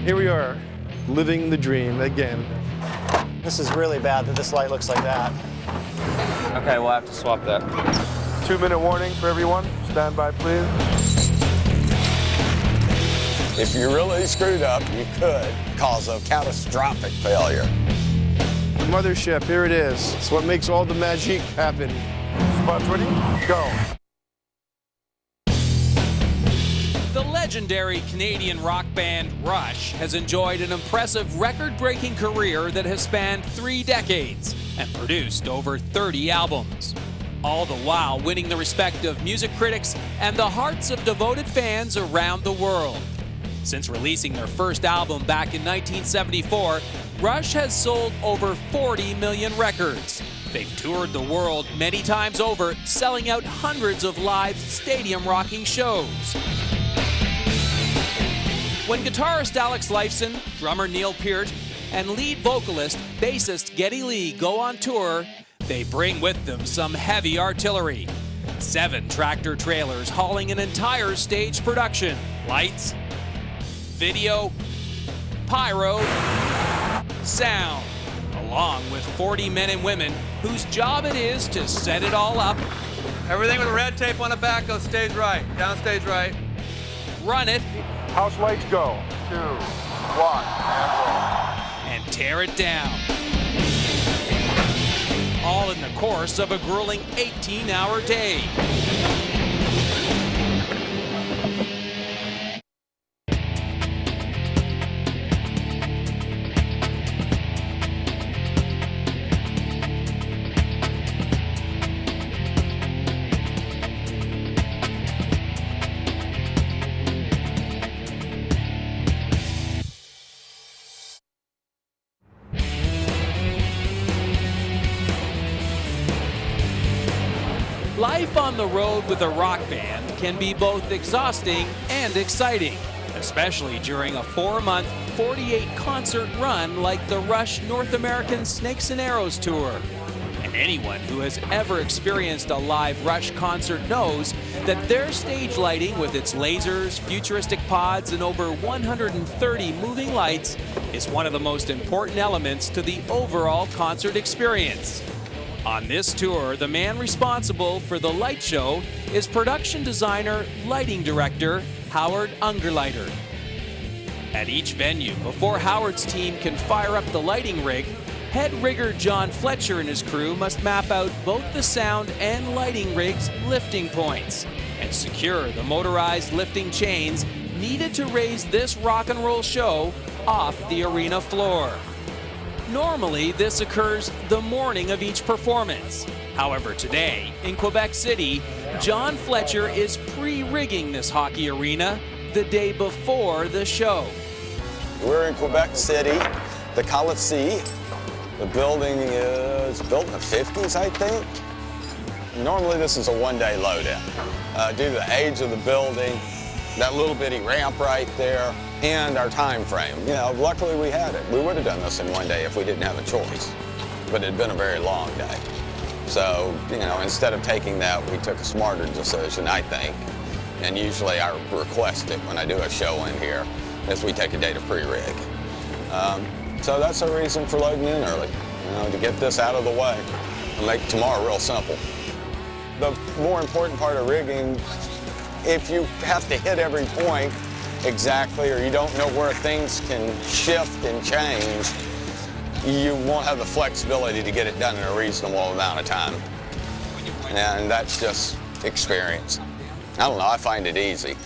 Here we are, living the dream again. This is really bad that this light looks like that. Okay, we'll have to swap that. 2-minute warning for everyone. Stand by, please. If you really screwed up, you could cause a catastrophic failure. The mothership, here it is. It's what makes all the magic happen. Spots ready? Go. The legendary Canadian rock band Rush has enjoyed an impressive record-breaking career that has spanned 3 decades and produced over 30 albums. All the while winning the respect of music critics and the hearts of devoted fans around the world. Since releasing their first album back in 1974, Rush has sold over 40 million records. They've toured the world many times over, selling out hundreds of live stadium-rocking shows. When guitarist Alex Lifeson, drummer Neil Peart, and lead vocalist, bassist Geddy Lee go on tour, they bring with them some heavy artillery. 7 tractor trailers hauling an entire stage production. Lights, video, pyro, sound, along with 40 men and women whose job it is to set it all up. Everything with red tape on the back goes stage right, down stage right. Run it. House lights go. 2, 1, and roll. And tear it down. All in the course of a grueling 18-hour day. Life on the road with a rock band can be both exhausting and exciting, especially during a 4-month, 48-concert run like the Rush North American Snakes and Arrows Tour. And anyone who has ever experienced a live Rush concert knows that their stage lighting with its lasers, futuristic pods, and over 130 moving lights is one of the most important elements to the overall concert experience. On this tour, the man responsible for the light show is production designer, lighting director, Howard Ungerleider. At each venue, before Howard's team can fire up the lighting rig, head rigger John Fletcher and his crew must map out both the sound and lighting rig's lifting points and secure the motorized lifting chains needed to raise this rock and roll show off the arena floor. Normally, this occurs the morning of each performance. However, today, in Quebec City, John Fletcher is pre-rigging this hockey arena the day before the show. We're in Quebec City, the Coliseum. The building is built in the 50s, I think. Normally, this is a one-day load-in. Due to the age of the building, that little bitty ramp right there, and our time frame. You know, luckily we had it. We would have done this in one day if we didn't have a choice, but it had been a very long day. So, you know, instead of taking that, we took a smarter decision, I think, and usually I request it when I do a show in here, is we take a day to pre-rig. So that's the reason for loading in early, you know, to get this out of the way and make tomorrow real simple. The more important part of rigging, if you have to hit every point exactly, or you don't know where things can shift and change, you won't have the flexibility to get it done in a reasonable amount of time. And that's just experience. I don't know, I find it easy.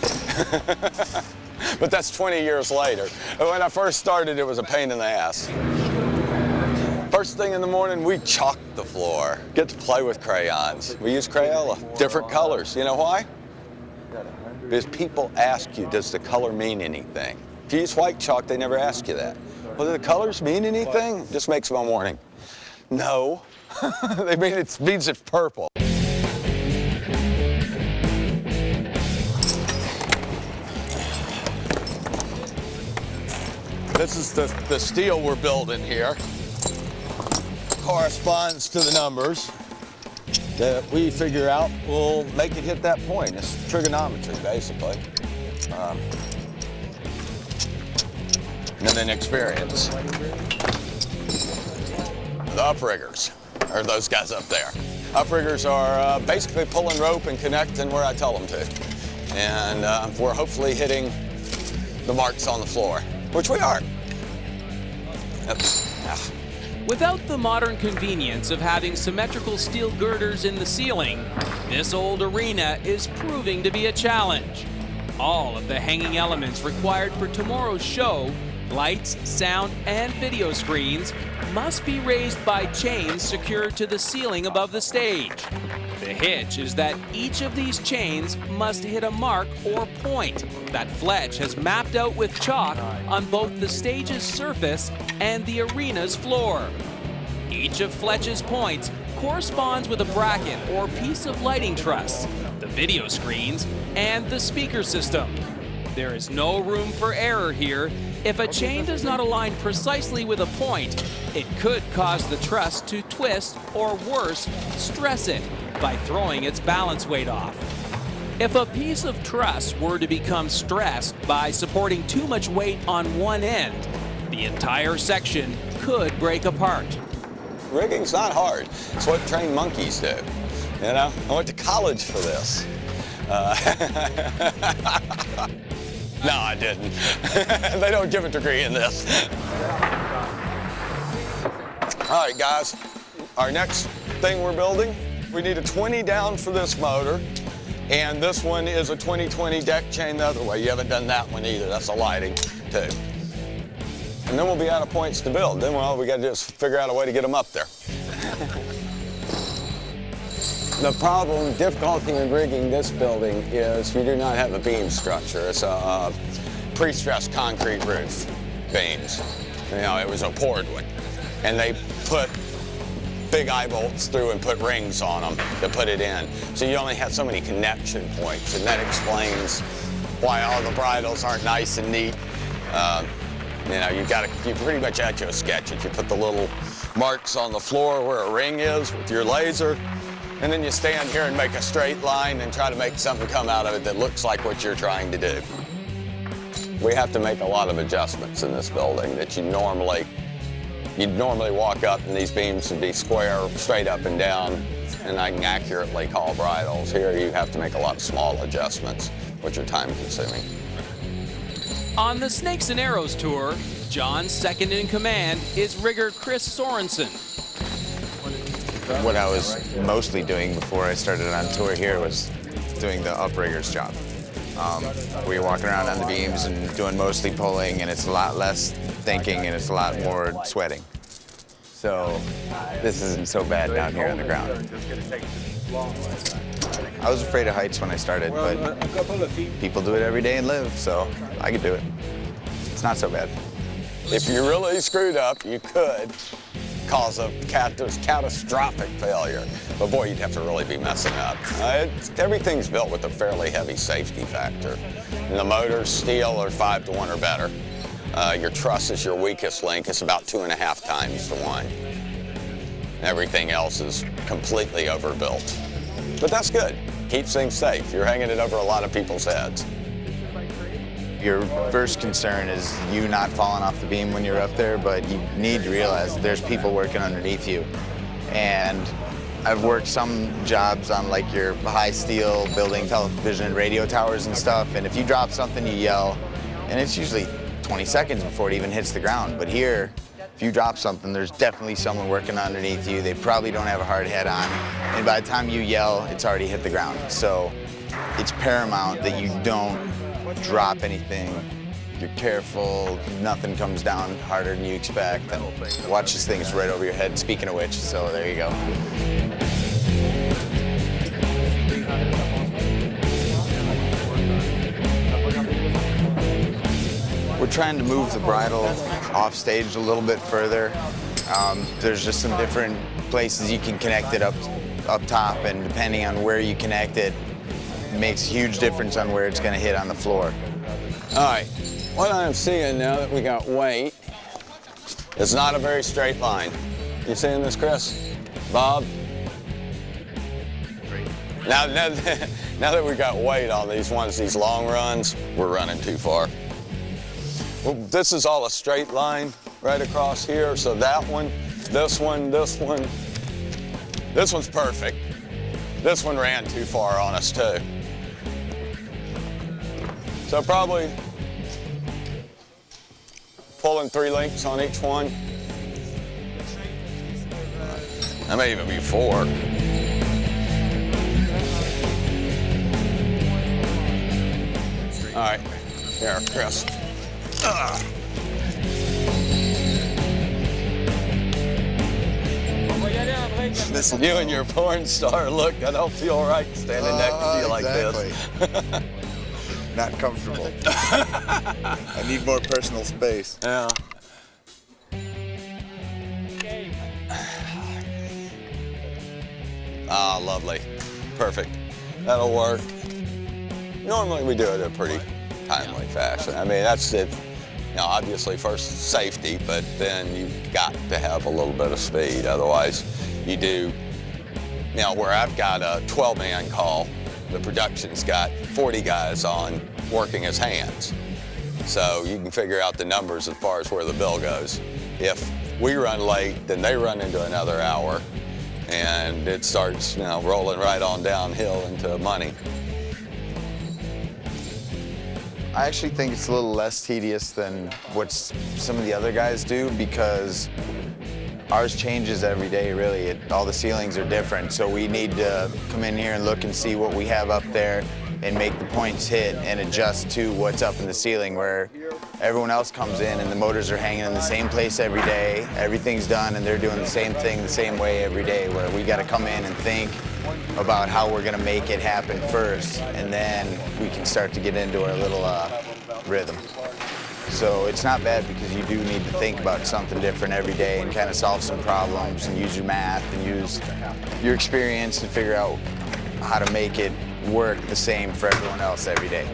But that's 20 years later. When I first started, it was a pain in the ass. First thing in the morning, we chalk the floor. Get to play with crayons. We use Crayola, different colors. You know why? Because people ask you, does the color mean anything? If you use white chalk, they never ask you that. Well, do the colors mean anything? It just makes my morning. No. They mean it means it's purple. This is the steel we're building here. Corresponds to the numbers that we figure out will make it hit that point. It's trigonometry, basically. and then experience. The upriggers are those guys up there. Upriggers are basically pulling rope and connecting where I tell them to. And we're hopefully hitting the marks on the floor, which we are. Without the modern convenience of having symmetrical steel girders in the ceiling, this old arena is proving to be a challenge. All of the hanging elements required for tomorrow's show, lights, sound, and video screens, must be raised by chains secured to the ceiling above the stage. The hitch is that each of these chains must hit a mark or point that Fletch has mapped out with chalk on both the stage's surface and the arena's floor. Each of Fletch's points corresponds with a bracket or piece of lighting truss, the video screens, and the speaker system. There is no room for error here. If a chain does not align precisely with a point, it could cause the truss to twist or worse, stress it by throwing its balance weight off. If a piece of truss were to become stressed by supporting too much weight on one end, the entire section could break apart. Rigging's not hard. It's what trained monkeys do. You know, I went to college for this. No, I didn't. They don't give a degree in this. All right, guys, our next thing we're building, we need a 20 down for this motor, and this one is a 20-20 deck chain the other way. You haven't done that one either. That's a lighting, too. And then we'll be out of points to build. Then all we got to do is figure out a way to get them up there. The problem, difficulty in rigging this building is you do not have a beam structure. It's a pre-stressed concrete roof beams. You know, it was a poured one. And they put big eye bolts through and put rings on them to put it in. So you only have so many connection points, and that explains why all the bridles aren't nice and neat. You know, you pretty much etch-a-sketch it. You put the little marks on the floor where a ring is with your laser, and then you stand here and make a straight line and try to make something come out of it that looks like what you're trying to do. We have to make a lot of adjustments in this building that you'd normally walk up and these beams would be square, straight up and down, and I can accurately call bridles. Here you have to make a lot of small adjustments, which are time consuming. On the Snakes and Arrows tour, John's second in command is rigger Chris Sorensen. What I was mostly doing before I started on tour here was doing the uprigger's job. We were walking around on the beams and doing mostly pulling, and it's a lot less thinking and it's a lot more sweating. So this isn't so bad down here on the ground. I was afraid of heights when I started, but people do it every day and live, so I could do it. It's not so bad. If you really screwed up, you could cause a catastrophic failure. But boy, you'd have to really be messing up. Everything's built with a fairly heavy safety factor. And the motors, steel, are 5-to-1 or better. Your truss is your weakest link. It's about 2.5 times to 1. Everything else is completely overbuilt. But that's good. Keeps things safe. You're hanging it over a lot of people's heads. Your first concern is you not falling off the beam when you're up there, but you need to realize that there's people working underneath you. And I've worked some jobs on like your high steel building television and radio towers and stuff, and if you drop something, you yell, and it's usually 20 seconds before it even hits the ground. But here, if you drop something, there's definitely someone working underneath you. They probably don't have a hard head on, and by the time you yell, it's already hit the ground. So it's paramount that you don't drop anything. You're careful, nothing comes down harder than you expect, and watch this thing, it's right over your head, speaking of which, so there you go. We're trying to move the bridle off stage a little bit further. There's just some different places you can connect it up top, and depending on where you connect it, makes a huge difference on where it's going to hit on the floor. All right, what I'm seeing now that we got weight is not a very straight line. You seeing this, Chris? Bob? Now that we got weight on these long runs, we're running too far. Well, this is all a straight line right across here, so that one, this one, this one. This one's perfect. This one ran too far on us too. So probably pulling 3 links on each one. That may even be 4. All right, here, Chris. This you and your porn star look. I don't feel right standing next to you like this. Not comfortable. I need more personal space. Yeah. Ah, lovely. Perfect. That'll work. Normally we do it in a pretty timely fashion. I mean, that's it. You know, obviously first safety, but then you've got to have a little bit of speed. Otherwise, you do, you know, where I've got a 12-man call, the production's got 40 guys on working his hands. So you can figure out the numbers as far as where the bill goes. If we run late, then they run into another hour, and it starts, you know, rolling right on downhill into money. I actually think it's a little less tedious than what some of the other guys do because ours changes every day, really. All the ceilings are different, so we need to come in here and look and see what we have up there and make the points hit and adjust to what's up in the ceiling, where everyone else comes in and the motors are hanging in the same place every day. Everything's done and they're doing the same thing the same way every day, where we got to come in and think about how we're going to make it happen first, and then we can start to get into our little rhythm. So it's not bad because you do need to think about something different every day and kind of solve some problems and use your math and use your experience to figure out how to make it work the same for everyone else every day.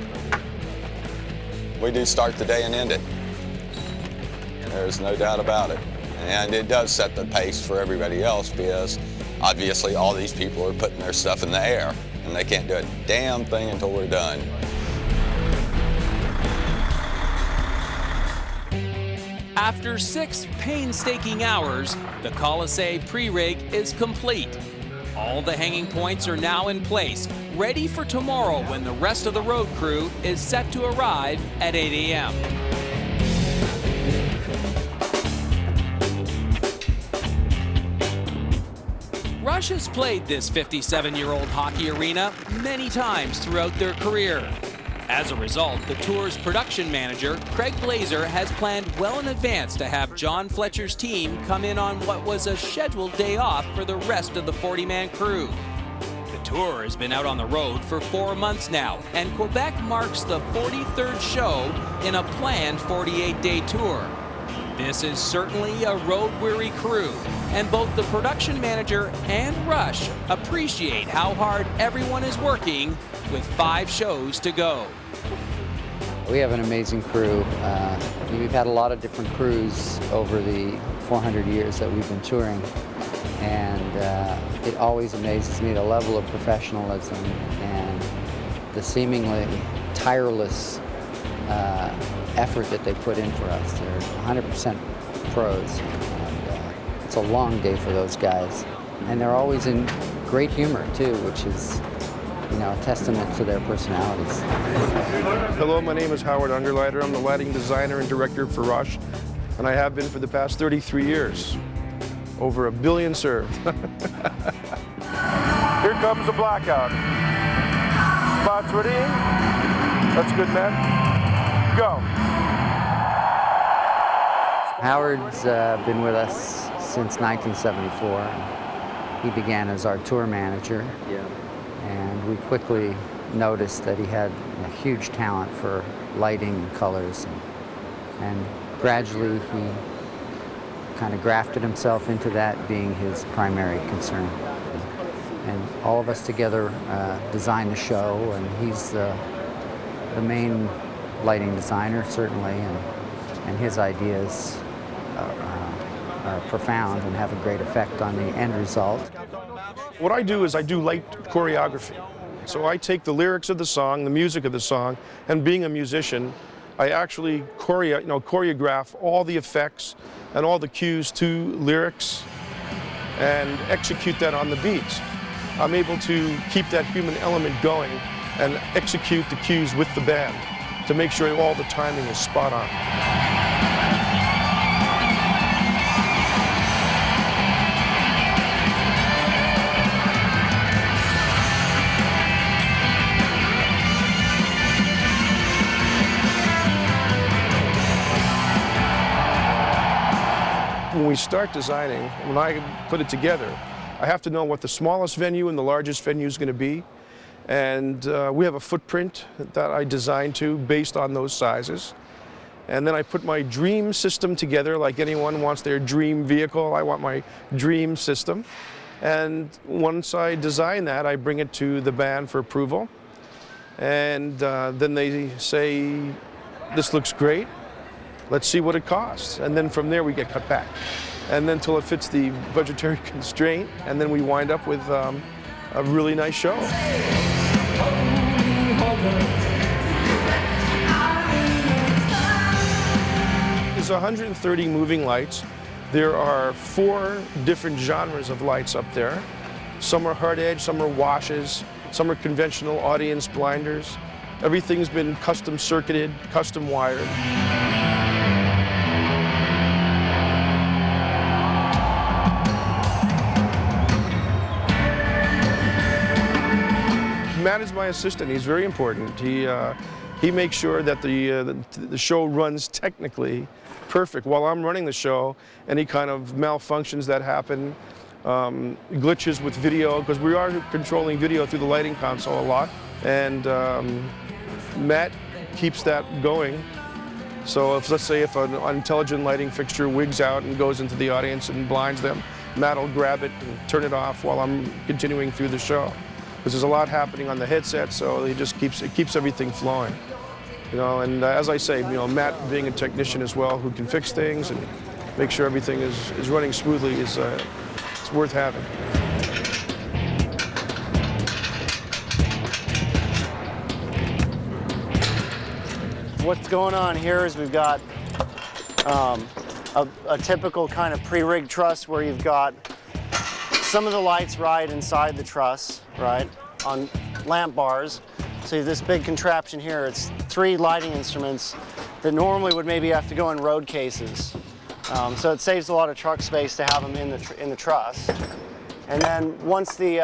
We do start the day and end it. There's no doubt about it. And it does set the pace for everybody else because obviously all these people are putting their stuff in the air and they can't do a damn thing until we're done. After 6 painstaking hours, the Colisée pre-rig is complete. All the hanging points are now in place, ready for tomorrow when the rest of the road crew is set to arrive at 8 a.m. Rush has played this 57-year-old hockey arena many times throughout their career. As a result, the tour's production manager, Craig Blazer, has planned well in advance to have John Fletcher's team come in on what was a scheduled day off for the rest of the 40-man crew. The tour has been out on the road for 4 months now, and Quebec marks the 43rd show in a planned 48-day tour. This is certainly a road-weary crew, and both the production manager and Rush appreciate how hard everyone is working with 5 shows to go. We have an amazing crew. We've had a lot of different crews over the 400 years that we've been touring, and it always amazes me the level of professionalism and the seemingly tireless effort that they put in for us. They're 100% pros, and it's a long day for those guys. And they're always in great humor too, which is, you know, a testament to their personalities. Hello, my name is Howard Underlighter. I'm the lighting designer and director for Rush, and I have been for the past 33 years. Over 1 billion served. Here comes the blackout. Spots ready? That's good, man. Go. Howard's been with us since 1974. He began as our tour manager. And we quickly noticed that he had a huge talent for lighting and colors, and gradually he kind of grafted himself into that being his primary concern. And all of us together designed the show, and he's the main lighting designer, certainly, and his ideas are profound and have a great effect on the end result. What I do is I do light choreography. So I take the lyrics of the song, the music of the song, and being a musician, I actually choreograph all the effects and all the cues to lyrics and execute that on the beats. I'm able to keep that human element going and execute the cues with the band to make sure all the timing is spot on. When we start designing, when I put it together, I have to know what the smallest venue and the largest venue is going to be. And we have a footprint that I design to based on those sizes. And then I put my dream system together, like anyone wants their dream vehicle. I want my dream system. And once I design that, I bring it to the band for approval. And then they say, this looks great. Let's see what it costs. And then from there we get cut back. And then until it fits the budgetary constraint, and then we wind up with a really nice show. There's 130 moving lights. There are 4 different genres of lights up there. Some are hard edge, some are washes, some are conventional audience blinders. Everything's been custom circuited, custom wired. Matt is my assistant. He's very important. He makes sure that the show runs technically perfect while I'm running the show. Any kind of malfunctions that happen, glitches with video, because we are controlling video through the lighting console a lot, and Matt keeps that going. So if, let's say, if an intelligent lighting fixture wigs out and goes into the audience and blinds them, Matt will grab it and turn it off while I'm continuing through the show. Because there's a lot happening on the headset, so it keeps everything flowing. You know, and as I say, Matt being a technician as well, who can fix things and make sure everything is running smoothly, it's worth having. What's going on here is we've got a typical kind of pre-rigged truss where you've got some of the lights ride inside the truss, right, on lamp bars. So you have this big contraption here. It's 3 lighting instruments that normally would maybe have to go in road cases. So it saves a lot of truck space to have them in the truss. And then once the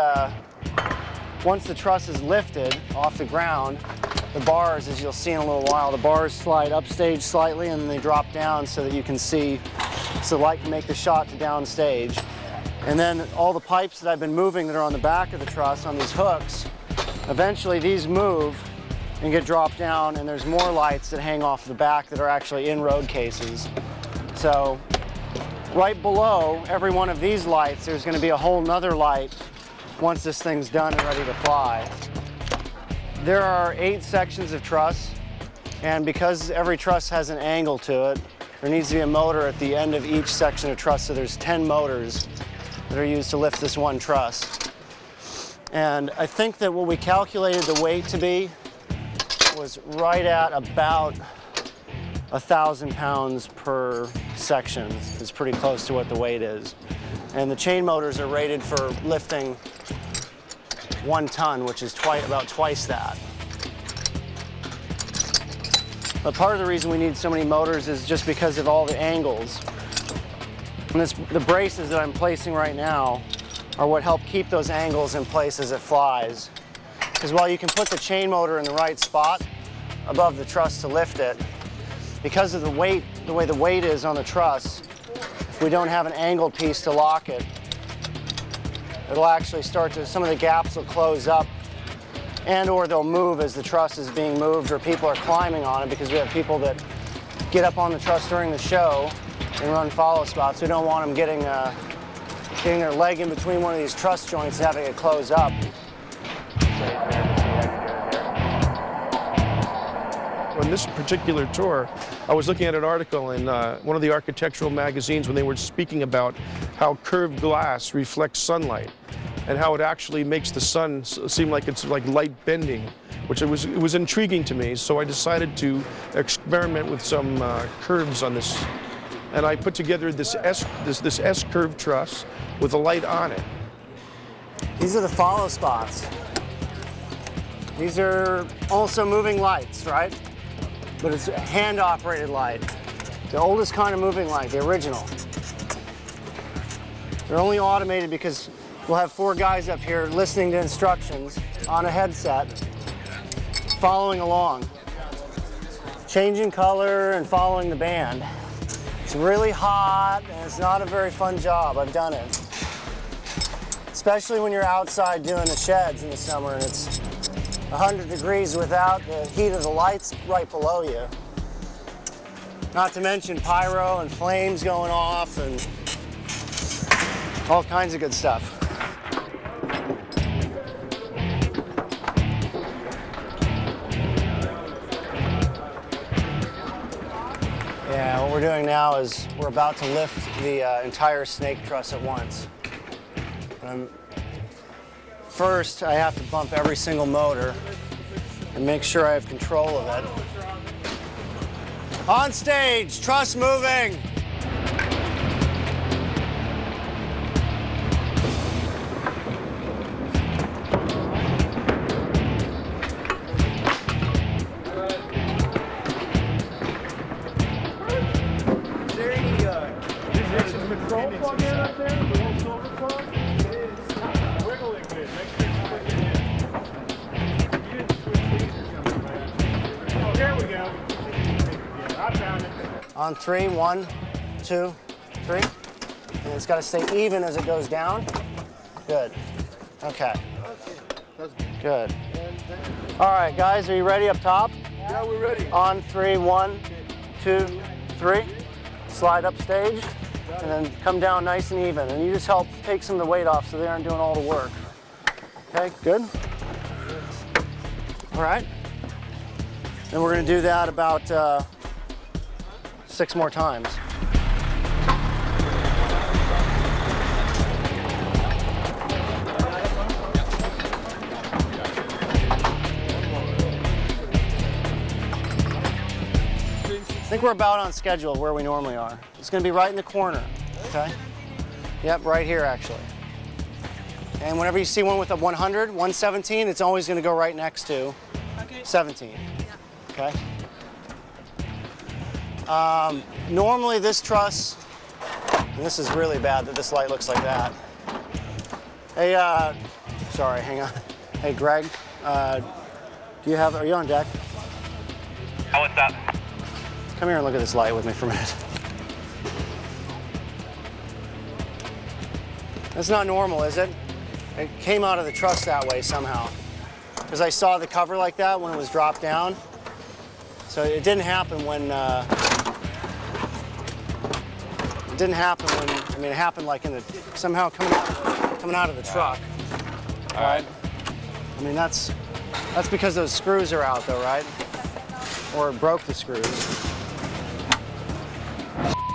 truss is lifted off the ground, the bars, as you'll see in a little while, the bars slide upstage slightly and then they drop down so that you can see, so the light can make the shot to downstage. And then all the pipes that I've been moving that are on the back of the truss on these hooks, eventually these move and get dropped down, and there's more lights that hang off the back that are actually in road cases. So right below every one of these lights, there's going to be a whole nother light once this thing's done and ready to fly. There are 8 sections of truss, and because every truss has an angle to it, there needs to be a motor at the end of each section of truss, so there's 10 motors that are used to lift this one truss. And I think that what we calculated the weight to be was right at about 1,000 pounds per section. It's pretty close to what the weight is. And the chain motors are rated for lifting 1 ton, which is about twice that. But part of the reason we need so many motors is just because of all the angles. And the braces that I'm placing right now are what help keep those angles in place as it flies. Because while you can put the chain motor in the right spot above the truss to lift it, because of the weight, the way the weight is on the truss, if we don't have an angled piece to lock it, it'll actually some of the gaps will close up, and or they'll move as the truss is being moved or people are climbing on it, because we have people that get up on the truss during the show and run follow spots. We don't want them getting their leg in between one of these truss joints and having it close up. On this particular tour, I was looking at an article in one of the architectural magazines when they were speaking about how curved glass reflects sunlight and how it actually makes the sun seem like it's like light bending which it was intriguing to me. So I decided to experiment with some curves on this, and I put together this S curve truss with a light on it. These are the follow spots. These are also moving lights, right? But it's a hand-operated light. The oldest kind of moving light, the original. They're only automated because we'll have 4 guys up here listening to instructions on a headset, following along, changing color and following the band. It's really hot and it's not a very fun job. I've done it. Especially when you're outside doing the sheds in the summer and it's 100 degrees without the heat of the lights right below you. Not to mention pyro and flames going off and all kinds of good stuff. Yeah, what we're doing now is we're about to lift the entire snake truss at once. First, I have to bump every single motor and make sure I have control of it. On stage, truss moving. On 3, 1, 2, 3. And it's got to stay even as it goes down. Good. Okay. Good. All right, guys, are you ready up top? Yeah, we're ready. On 3, 1, 2, 3. Slide up stage, and then come down nice and even. And you just help take some of the weight off so they aren't doing all the work. Okay, good. All right. Then we're going to do that about 6 more times. I think we're about on schedule where we normally are. It's going to be right in the corner, okay? Yep, right here actually. And whenever you see one with a 100, 117, it's always going to go right next to 17, okay? Normally this truss, and this is really bad that this light looks like that. Hey, sorry, hang on. Hey, Greg, are you on deck? Oh, what's up? Come here and look at this light with me for a minute. That's not normal, is it? It came out of the truss that way somehow. Because I saw the cover like that when it was dropped down. So it didn't happen when, it happened like somehow coming out of the truck. All right. I mean, that's because those screws are out though, right? Or it broke the screws.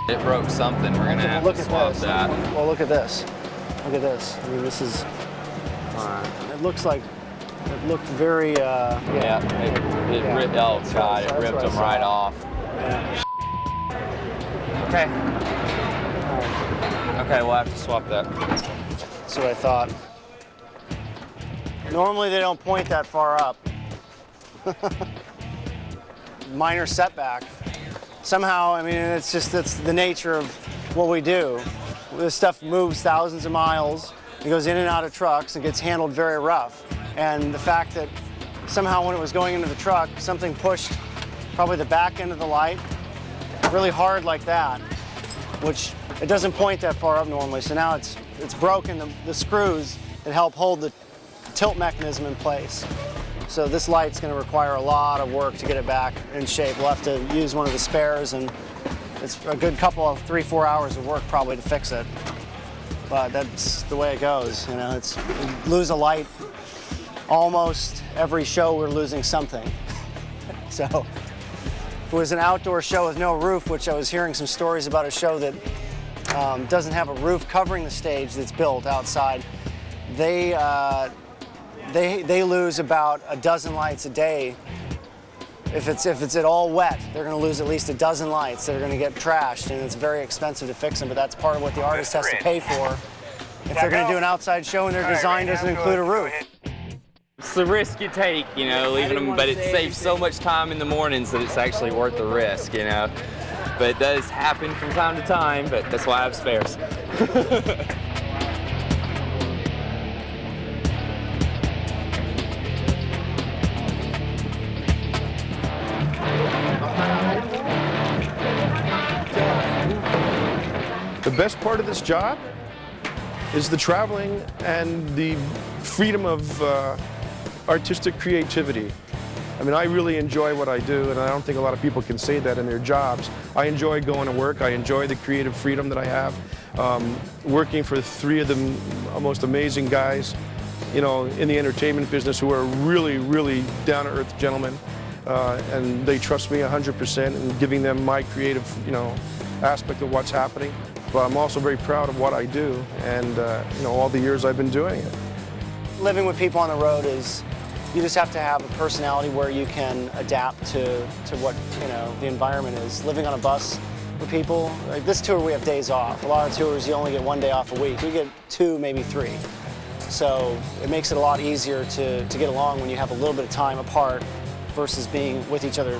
It broke something. We're gonna have to swap that. Well, look at this. Look at this. I mean, this is. It looks like. It looked very. Yeah. It ripped. Oh God! It ripped them right off. Yeah. Okay. Okay, we'll have to swap that. That's what I thought. Normally they don't point that far up. Minor setback. Somehow, I mean, it's the nature of what we do. This stuff moves thousands of miles. It goes in and out of trucks and gets handled very rough. And the fact that somehow when it was going into the truck, something pushed probably the back end of the light really hard like that, which it doesn't point that far up normally. So now it's broken the screws that help hold the tilt mechanism in place. So this light's going to require a lot of work to get it back in shape. We'll have to use one of the spares, and it's a good couple of 3-4 hours of work probably to fix it. But that's the way it goes. You know, we lose a light almost every show. We're losing something. So if it was an outdoor show with no roof, which I was hearing some stories about a show that doesn't have a roof covering the stage that's built outside, they they lose about a dozen lights a day. If it's at all wet, they're going to lose at least a dozen lights that are going to get trashed, and it's very expensive to fix them, but that's part of what the artist has to pay for if they're going to do an outside show and their design doesn't include a roof. It's the risk you take, you know, leaving them, but it saves so much time in the mornings that it's actually worth the risk, you know. But it does happen from time to time, but that's why I have spares. The best part of this job is the traveling and the freedom of artistic creativity. I mean, I really enjoy what I do, and I don't think a lot of people can say that in their jobs. I enjoy going to work. I enjoy the creative freedom that I have. Working for 3 of the most amazing guys, you know, in the entertainment business who are really, really down-to-earth gentlemen. And they trust me 100% in giving them my creative, you know, aspect of what's happening. But I'm also very proud of what I do and, you know, all the years I've been doing it. Living with people on the road is, you just have to have a personality where you can adapt to what, you know, the environment is. Living on a bus with people, like this tour we have days off. A lot of tours you only get 1 day off a week. We get 2, maybe 3. So it makes it a lot easier to get along when you have a little bit of time apart versus being with each other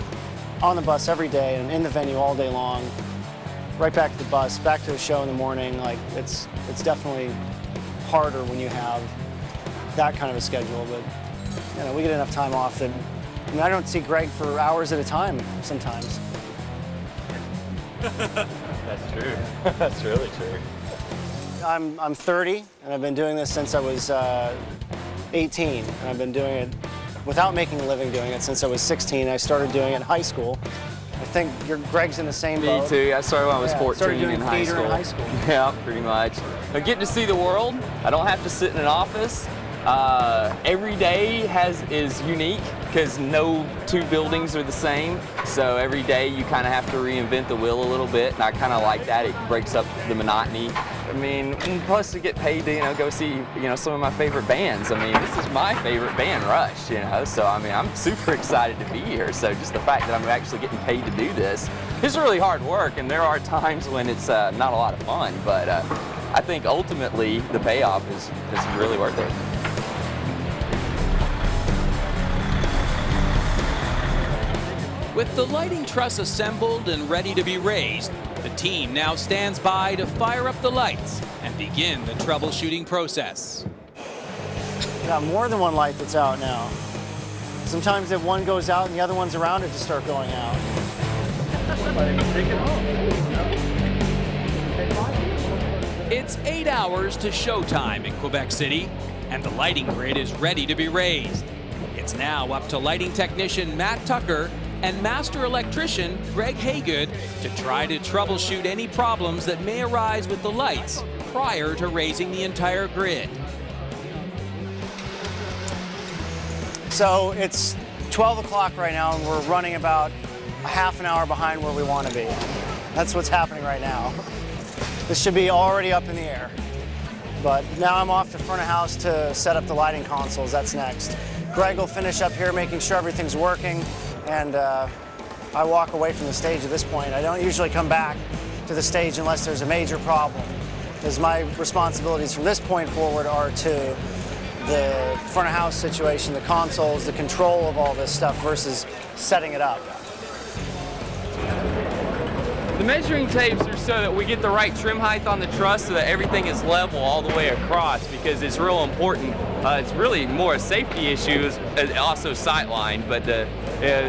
on the bus every day and in the venue all day long. Right back to the bus, back to the show in the morning. Like it's definitely harder when you have that kind of a schedule, but you know, we get enough time off that, I mean, I don't see Greg for hours at a time sometimes. That's true. That's really true. I'm 30, and I've been doing this since I was 18, and I've been doing it without making a living doing it since I was 16. I started doing it in high school. I think Greg's in the same boat. Me too. I started when I was 14 doing in high school. in high school. Yeah, pretty much. I get to see the world. I don't have to sit in an office. Every day is unique because no 2 buildings are the same. So every day you kind of have to reinvent the wheel a little bit, and I kind of like that. It breaks up the monotony. I mean, plus to get paid to, you know, go see, you know, some of my favorite bands. I mean, this is my favorite band, Rush, you know, so I mean, I'm super excited to be here. So just the fact that I'm actually getting paid to do this is really hard work, and there are times when it's not a lot of fun, but I think ultimately the payoff is really worth it. With the lighting truss assembled and ready to be raised, the team now stands by to fire up the lights and begin the troubleshooting process. Got more than 1 light that's out now. Sometimes if one goes out and the other one's around it to start going out. It's 8 hours to showtime in Quebec City, and the lighting grid is ready to be raised. It's now up to lighting technician Matt Tucker and master electrician Greg Haygood to try to troubleshoot any problems that may arise with the lights prior to raising the entire grid. So it's 12 o'clock right now, and we're running about a half an hour behind where we want to be. That's what's happening right now. This should be already up in the air. But now I'm off to front of house to set up the lighting consoles. That's next. Greg will finish up here making sure everything's working, and I walk away from the stage at this point. I don't usually come back to the stage unless there's a major problem, because my responsibilities from this point forward are to the front of house situation, the consoles, the control of all this stuff versus setting it up. The measuring tapes are so that we get the right trim height on the truss so that everything is level all the way across, because it's real important. It's really more a safety issue, also sight line, but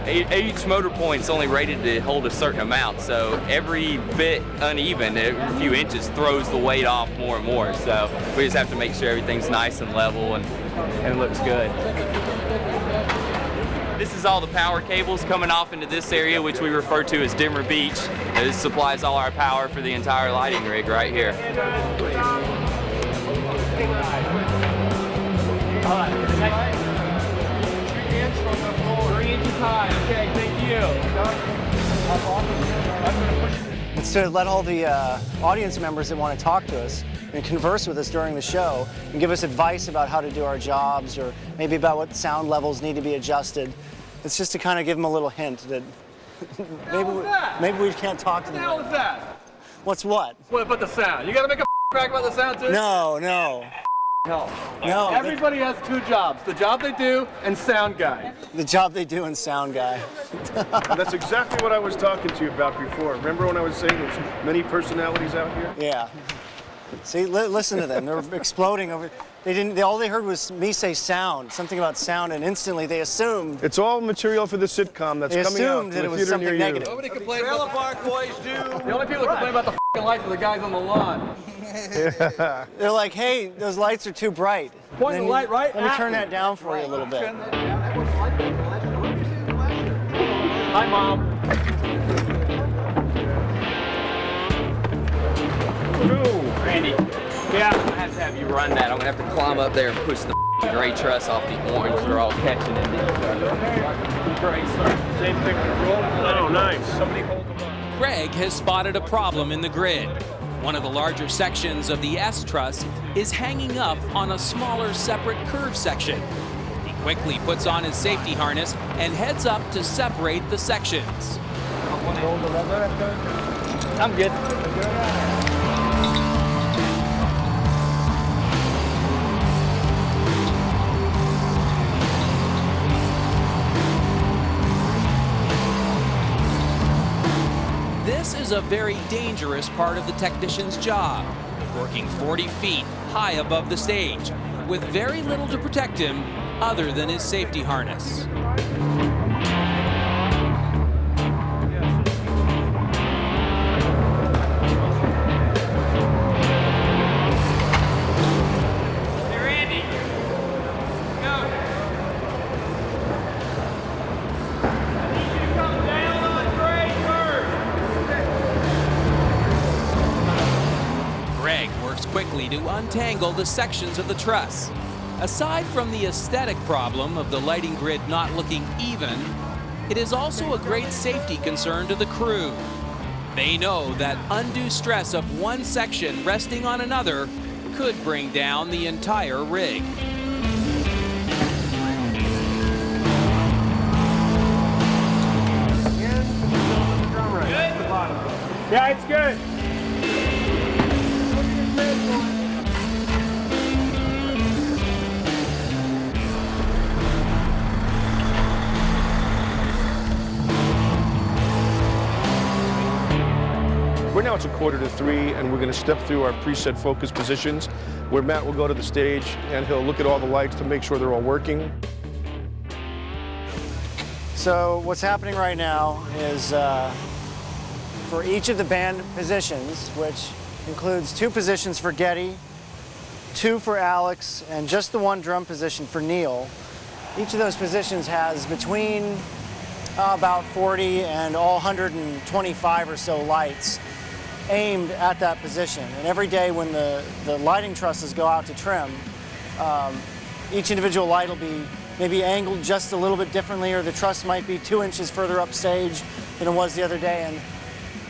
each motor point is only rated to hold a certain amount, so every bit uneven, every few inches, throws the weight off more and more. So we just have to make sure everything's nice and level and looks good. This is all the power cables coming off into this area, which we refer to as dimmer beach. This supplies all our power for the entire lighting rig right here. 3 inches high. Okay, thank you. It's to let all the audience members that want to talk to us and converse with us during the show and give us advice about how to do our jobs or maybe about what sound levels need to be adjusted. It's just to kind of give them a little hint that maybe we can't talk to them. What the hell is that? What's what? What about the sound? You gotta make a crack about the sound too? No. Hell. No. Everybody has two jobs. The job they do and sound guy. The job they do in sound guy. That's exactly what I was talking to you about before. Remember when I was saying there's many personalities out here? Yeah. See, listen to them. They're exploding over. All they heard was me say sound, something about sound, and instantly they assumed. It's all material for the sitcom that's They coming out assumed to that a it was theater something near negative. you. Nobody complains about the park boys do. The only people that complain about the f***ing lights are the guys on the lawn. Yeah. They're like, hey, those lights are too bright. Point the light right Let me at turn me. that down for you a little bit. Hi, Mom. Randy, yeah, I'm gonna have to have you run that. I'm gonna have to climb up there and push the gray truss off the orange. They're all catching into each other. Great, sir. Same thing control. Oh, nice. Somebody hold them up. Greg has spotted a problem in the grid. One of the larger sections of the S truss is hanging up on a smaller separate curve section. He quickly puts on his safety harness and heads up to separate the sections. I'm good. This is a very dangerous part of the technician's job, working 40 feet high above the stage, with very little to protect him other than his safety harness. Hey, Randy. Go. I need you to come down on gray first. Greg works quickly to untangle the sections of the truss. Aside from the aesthetic problem of the lighting grid not looking even, it is also a great safety concern to the crew. They know that undue stress of one section resting on another could bring down the entire rig. Yeah, it's good. We're now, it's 2:45, and we're going to step through our preset focus positions, where Matt will go to the stage and he'll look at all the lights to make sure they're all working. So what's happening right now is for each of the band positions, which includes 2 positions for Getty, 2 for Alex, and just the 1 drum position for Neil, each of those positions has between about 40 and all 125 or so lights aimed at that position. And every day when the lighting trusses go out to trim, each individual light will be maybe angled just a little bit differently, or the truss might be 2 inches further upstage than it was the other day. And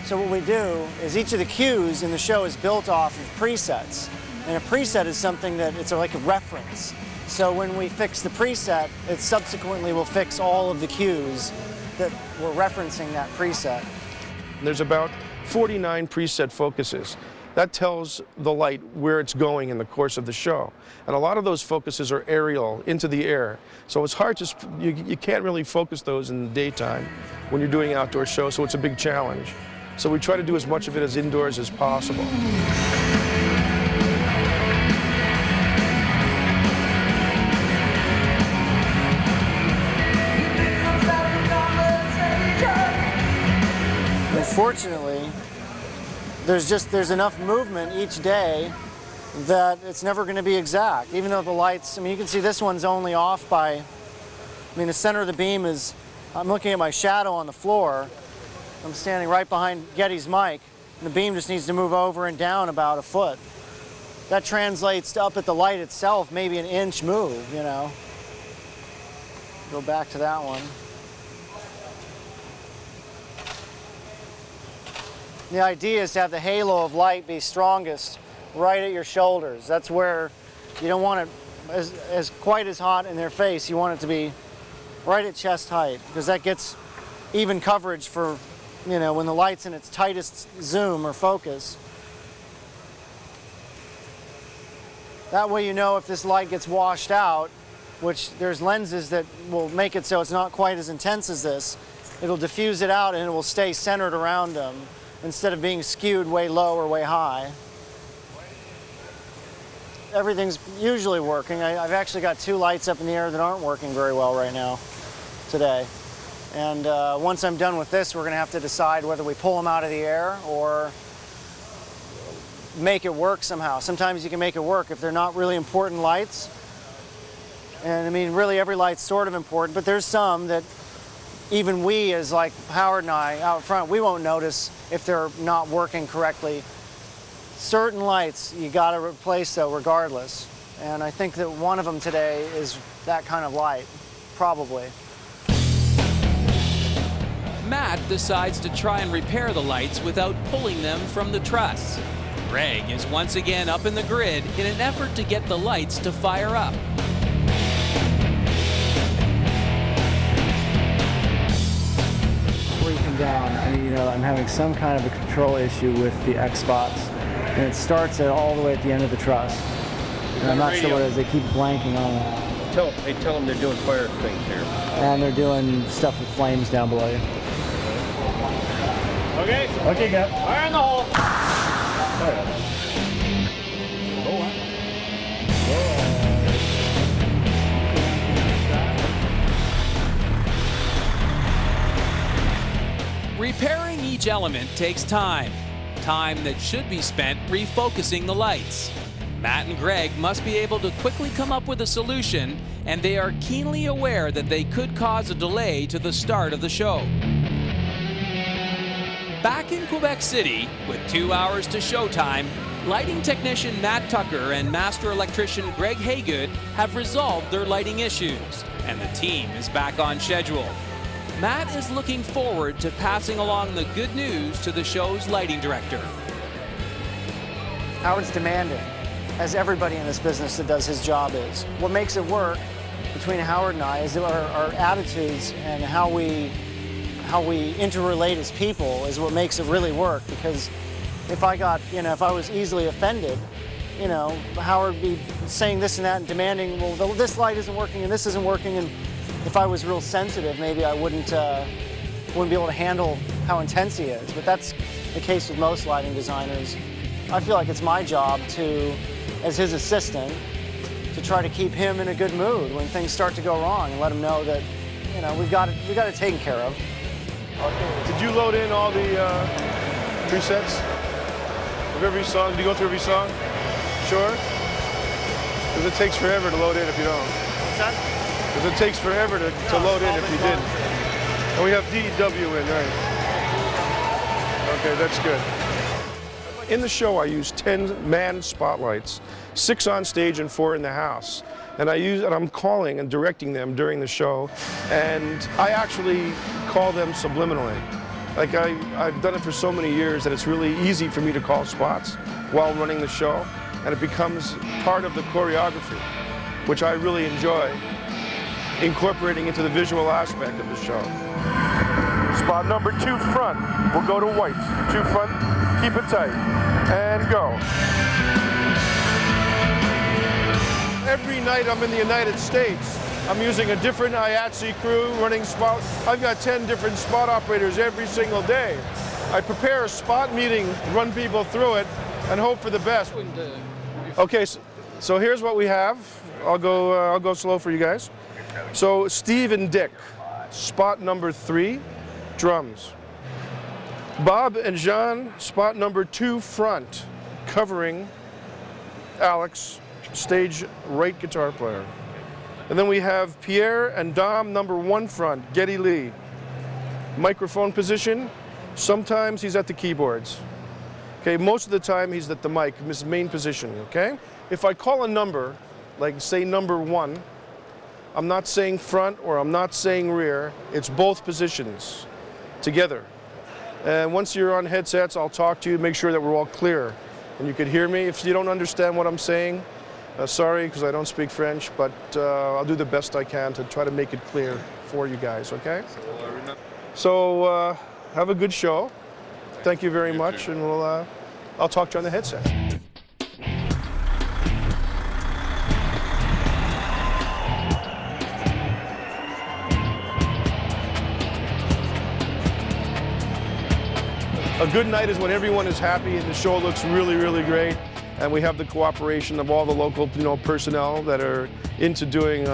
so what we do is each of the cues in the show is built off of presets. And a preset is something that it's like a reference. So when we fix the preset, it subsequently will fix all of the cues that were referencing that preset. There's about 49 preset focuses. That tells the light where it's going in the course of the show. And a lot of those focuses are aerial, into the air. So it's hard to, you can't really focus those in the daytime when you're doing outdoor shows, so it's a big challenge. So we try to do as much of it as indoors as possible. Unfortunately, there's enough movement each day that it's never going to be exact. Even though the lights, I mean, you can see this one's only off by, I mean, the center of the beam is, I'm looking at my shadow on the floor. I'm standing right behind Getty's mic, and the beam just needs to move over and down about a foot. That translates to up at the light itself, maybe an inch move, you know. Go back to that one. The idea is to have the halo of light be strongest right at your shoulders. That's where you don't want it as quite as hot in their face. You want it to be right at chest height, because that gets even coverage for, you know, when the light's in its tightest zoom or focus. That way you know if this light gets washed out, which there's lenses that will make it so it's not quite as intense as this, it'll diffuse it out and it will stay centered around them instead of being skewed way low or way high. Everything's usually working. I've actually got 2 lights up in the air that aren't working very well right now today. And once I'm done with this, we're going to have to decide whether we pull them out of the air or make it work somehow. Sometimes you can make it work if they're not really important lights. And I mean, really every light's sort of important, but there's some that even we, as like Howard and I out front, we won't notice if they're not working correctly. Certain lights you got to replace though regardless. And I think that one of them today is that kind of light, probably. Matt decides to try and repair the lights without pulling them from the truss. Greg is once again up in the grid in an effort to get the lights to fire up. Before you come down, I'm having some kind of a control issue with the X spots, and it starts all the way at the end of the truss. And I'm not sure what it is. They keep blanking on it. Tell them they're doing fire things here. And they're doing stuff with flames down below you. Okay. Okay, go. Fire in the hole. Repairing each element takes time. Time that should be spent refocusing the lights. Matt and Greg must be able to quickly come up with a solution, and they are keenly aware that they could cause a delay to the start of the show. Back in Quebec City, with 2 hours to showtime, lighting technician Matt Tucker and master electrician Greg Haygood have resolved their lighting issues, and the team is back on schedule. Matt is looking forward to passing along the good news to the show's lighting director. Howard's demanding, as everybody in this business that does his job is. What makes it work between Howard and I is our attitudes and how we interrelate as people is what makes it really work. Because if I was easily offended, Howard would be saying this and that and demanding, well, this light isn't working and this isn't working. And if I was real sensitive, maybe I wouldn't be able to handle how intense he is. But that's the case with most lighting designers. I feel like it's my job to, as his assistant, to try to keep him in a good mood when things start to go wrong and let him know that, we got it taken care of. Did you load in all the presets of every song? Did you go through every song? Sure? Because it takes forever to load in if you don't. What's that? Because it takes forever to load in if you didn't. And we have DW in, right? Okay, that's good. In the show, I use 10 man spotlights, 6 on stage and 4 in the house. And I'm calling and directing them during the show, and I actually call them subliminally. Like I've done it for so many years that it's really easy for me to call spots while running the show, and it becomes part of the choreography, which I really enjoy incorporating into the visual aspect of the show. Spot number 2 front, we'll go to white. 2 front, keep it tight, and go. Every night I'm in the United States, I'm using a different IATSE crew running spot. I've got 10 different spot operators every single day. I prepare a spot meeting, run people through it, and hope for the best. Okay, so here's what we have. I'll go slow for you guys. So Steve and Dick, spot number 3, drums. Bob and Jean, spot number 2, front, covering Alex, stage right guitar player. And then we have Pierre and Dom, number 1 front, Geddy Lee. Microphone position, sometimes he's at the keyboards. Okay, most of the time he's at the mic, his main position, okay? If I call a number, like say number 1, I'm not saying front or I'm not saying rear, it's both positions together. And once you're on headsets, I'll talk to you, make sure that we're all clear. and you could hear me. If you don't understand what I'm saying, sorry, because I don't speak French, but I'll do the best I can to try to make it clear for you guys, okay? So have a good show. Thank you very much, and I'll talk to you on the headset. A good night is when everyone is happy and the show looks really, really great, and we have the cooperation of all the local, personnel that are into doing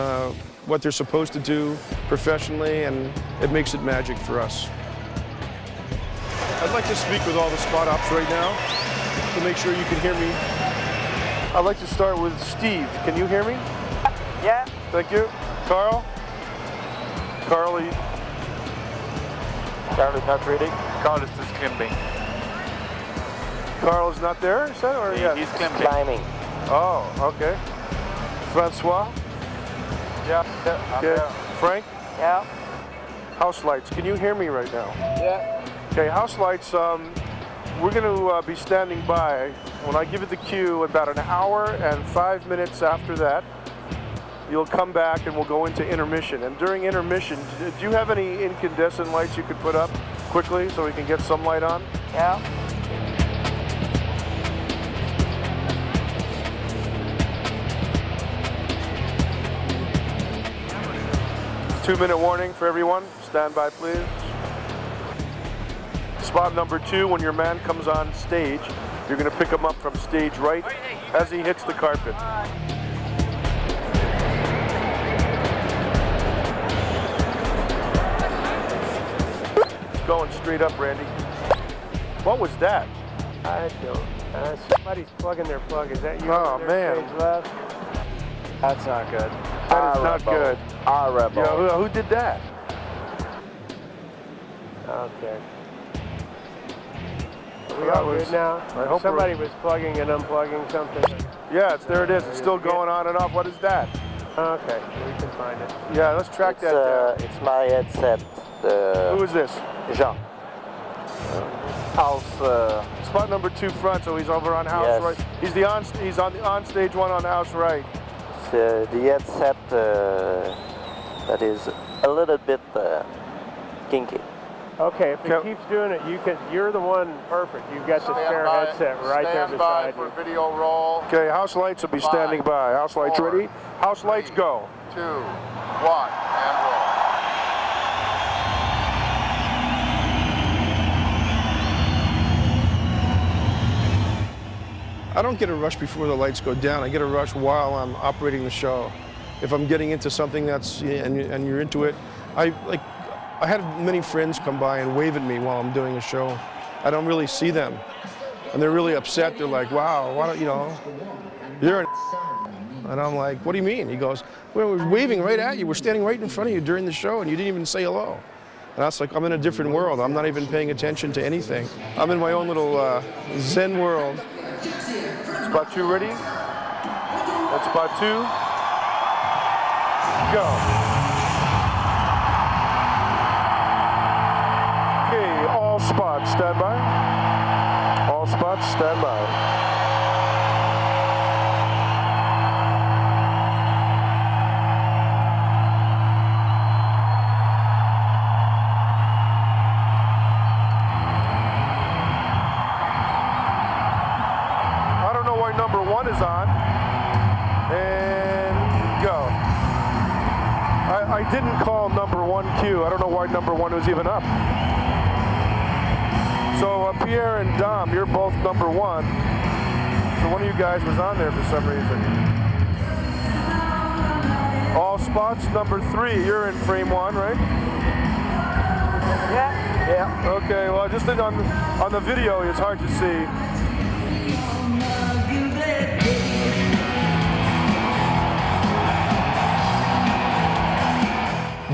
what they're supposed to do professionally, and it makes it magic for us. I'd like to speak with all the spot ops right now to make sure you can hear me. I'd like to start with Steve. Can you hear me? Yeah. Thank you. Carl? Carl is not ready. Carl is just climbing. Carl is not there, is that? Or He's climbing. Oh, okay. Francois? Yeah. Okay. Frank? Yeah. House lights. Can you hear me right now? Yeah. Okay, house lights, we're going to be standing by. When I give it the cue, about an hour and 5 minutes after that, you'll come back and we'll go into intermission. And during intermission, do you have any incandescent lights you could put up quickly so we can get some light on? Yeah. Two-minute warning for everyone. Stand by, please. Spot number 2, when your man comes on stage, you're going to pick him up from stage right as he hits the carpet. It's going straight up, Randy. What was that? I don't. Somebody's plugging their plug. Is that you? Oh, man. Stage left? That's not good. That is not good. Horrible. Yeah, who did that? Okay. We all good now? I hope somebody was plugging and unplugging something. Yeah, there it is. It's still going on and off. What is that? Okay, we can find it. Yeah, let's track that down. It's my headset. Who is this? Jean. House. Spot number 2 front, so he's over on house right. He's on the on-stage one on house right. The headset that is a little bit kinky. Okay, if it keeps doing it, you're the one perfect. You've got the spare headset right there beside you. Video roll. Okay, house lights will be standing by. House lights ready? House lights go. 2, 1, and roll. I don't get a rush before the lights go down. I get a rush while I'm operating the show. If I'm getting into something that's, and you're into it, I had many friends come by and wave at me while I'm doing a show. I don't really see them. And they're really upset. They're like, wow, why don't, you're an and I'm like, what do you mean? He goes, well, we're waving right at you. We're standing right in front of you during the show and you didn't even say hello. And I was like, I'm in a different world. I'm not even paying attention to anything. I'm in my own little Zen world. Spot 2 ready? That's spot 2. Go. Okay, all spots, stand by. All spots, stand by. Number 1 is on, and go. I didn't call number 1 cue. I don't know why number 1 was even up. So Pierre and Dom, you're both number 1. So one of you guys was on there for some reason. All spots, number 3. You're in frame 1, right? Yeah. Yeah. Okay. Well, just on the video, it's hard to see.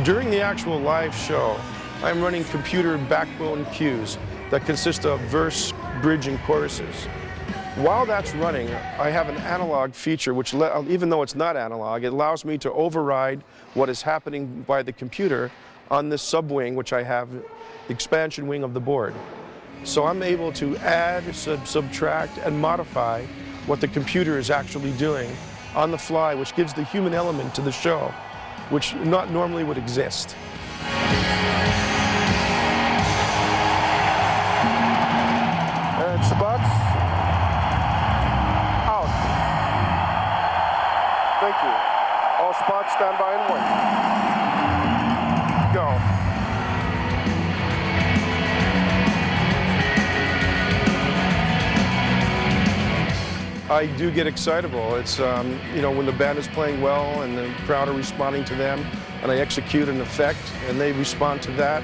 During the actual live show, I'm running computer backbone cues that consist of verse, bridge, and choruses. While that's running, I have an analog feature which, even though it's not analog, it allows me to override what is happening by the computer on this subwing, which I have, the expansion wing of the board. So I'm able to add, subtract, and modify what the computer is actually doing on the fly, which gives the human element to the show, which not normally would exist. And spots. Out. Thank you. All spots stand by and wait. Go. I do get excitable. It's, you know, when the band is playing well and the crowd are responding to them, and I execute an effect and they respond to that,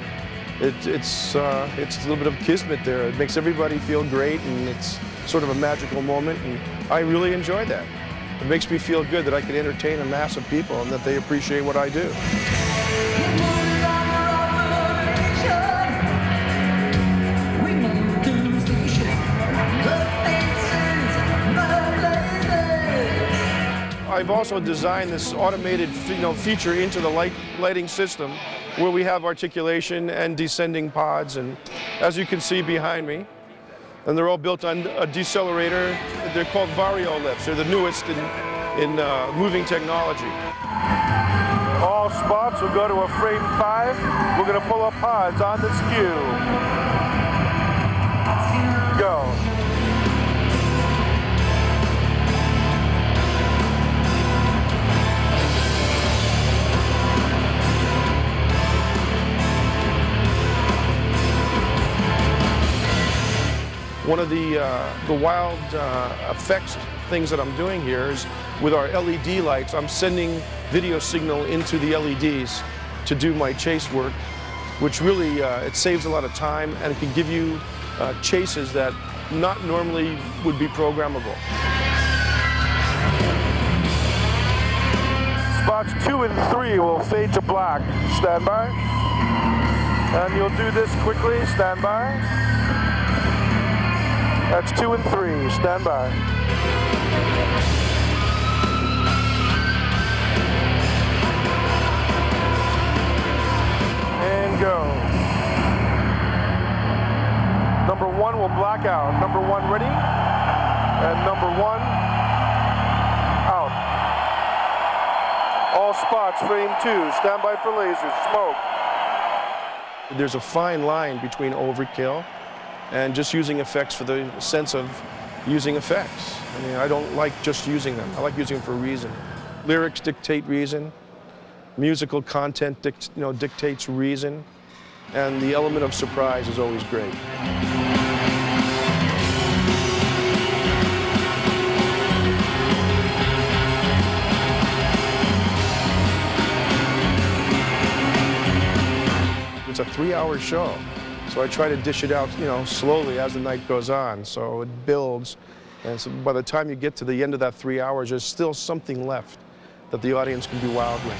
it's a little bit of kismet there. It makes everybody feel great, and it's sort of a magical moment, and I really enjoy that. It makes me feel good that I can entertain a mass of people and that they appreciate what I do. I've also designed this automated, feature into the lighting system, where we have articulation and descending pods, and as you can see behind me, and they're all built on a decelerator. They're called Vario lifts. They're the newest in moving technology. All spots will go to a frame 5. We're going to pull up pods on the skew. Go. One of the wild effects things that I'm doing here is with our LED lights, I'm sending video signal into the LEDs to do my chase work, which really, it saves a lot of time, and it can give you chases that not normally would be programmable. Spots 2 and 3 will fade to black. Stand by. And you'll do this quickly. Stand by. That's 2 and 3. Stand by. And go. Number 1 will black out. Number 1 ready. And number 1 out. All spots, frame 2. Stand by for lasers. Smoke. There's a fine line between overkill and just using effects for the sense of using effects. I mean, I don't like just using them. I like using them for a reason. Lyrics dictate reason. Musical content dictates reason. And the element of surprise is always great. It's a 3-hour show. So I try to dish it out, slowly as the night goes on, so it builds. And so by the time you get to the end of that 3 hours, there's still something left that the audience can be wowed with.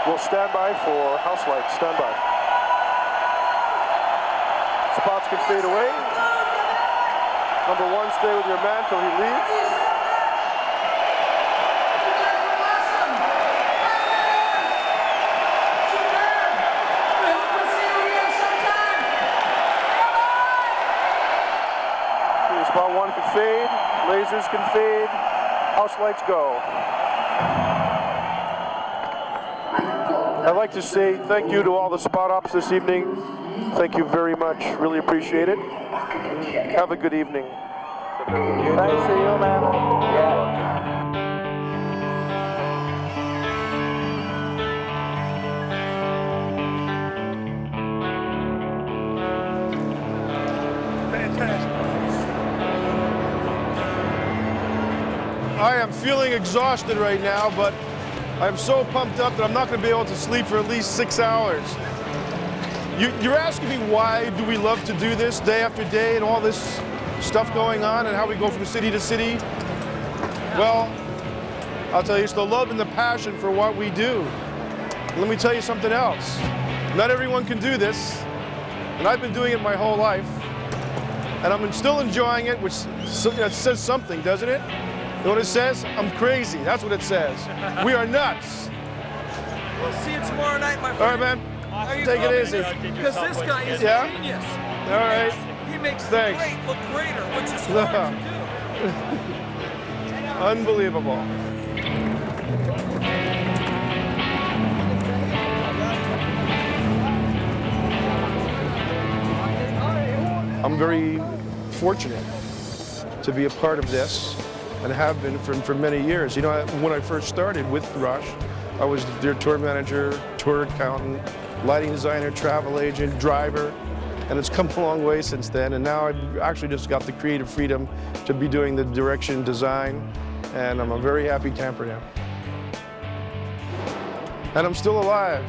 We'll stand by for house lights. Stand by. Spots can fade away. Number 1, stay with your man till he leaves. Spot 1 can fade, lasers can fade, house lights go. I'd like to say thank you to all the spot ops this evening. Thank you very much, really appreciate it. Have a good evening. Nice to see you, man. Yeah. I am feeling exhausted right now, but I'm so pumped up that I'm not going to be able to sleep for at least 6 hours. You're asking me why do we love to do this day after day and all this stuff going on and how we go from city to city? Well, I'll tell you, it's the love and the passion for what we do. Let me tell you something else. Not everyone can do this, and I've been doing it my whole life, and I'm still enjoying it, which says something, doesn't it? know what it says? I'm crazy. That's what it says. We are nuts. We'll see you tomorrow night, my friend. All right, man. Take it easy. Because this guy is a genius. All right. He makes the Thanks. great look greater, which is hard to do. Unbelievable. I'm very fortunate to be a part of this and have been for many years. You know, when I first started with Rush, I was their tour manager, tour accountant, lighting designer, travel agent, driver, and it's come a long way since then. And now I've actually just got the creative freedom to be doing the direction, design, and I'm a very happy camper now. And I'm still alive.